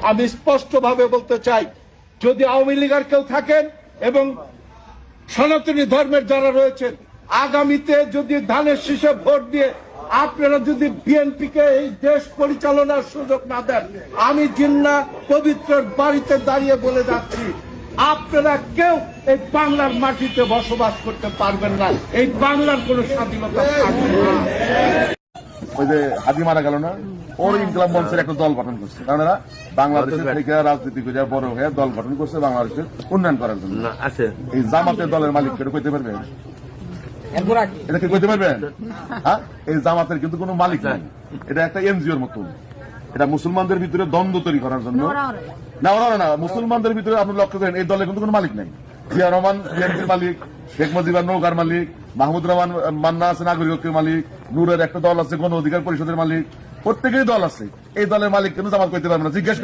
আমি স্পষ্টভাবে বলতে চাই, যদি আওয়ামী লীগের কেউ থাকেন এবং সনাতনী ধর্মের যারা রয়েছেন, আগামীতে যদি ধানের শীষে ভোট দিয়ে আপনারা যদি বিএনপিকে এই দেশ পরিচালনার সুযোগ না দেন, আমি জিন্নাহ পবিত্র বাড়িতে দাঁড়িয়ে বলে যাচ্ছি, আপনারা কেউ এই বাংলার মাটিতে বসবাস করতে পারবেন না। এই বাংলার কোন স্বাধীনতা থাকবে না। ওই যে হাদি মারা গেল না, ওর ইনকলাব মঞ্চের একটা দল গঠন করছে, কারণ এরা বাংলাদেশের থেকে রাজনীতি করে বড় হয়ে দল গঠন করছে বাংলাদেশের উন্নয়ন করার জন্য। এই জামাতের দলের মালিক কেটে কইতে পারবেন? এটা কি কইতে পারবেন? হ্যাঁ, এই জামাতের কিন্তু কোনো মালিক নাই, এটা একটা এনজিওর মতন। এটা মুসলমানদের ভিতরে দ্বন্দ্ব তৈরি করার জন্য। না, ওরা না, মুসলমানদের ভিতরে আপনি লক্ষ্য করেন এই দলের কিন্তু কোনো মালিক নাই। জিয়া রহমান বিএনপির মালিক, শেখ মুজিবুর নৌকার মালিক, মাহমুদ রহমান মান্না আছে নাগরিকের মালিক, নূরের একটা দল আছে গণ অধিকার পরিষদের মালিক, প্রত্যেকেরই দল আছে। এই দলের মালিক কিন্তু জামাত কইতে পারবে না। জিজ্ঞেস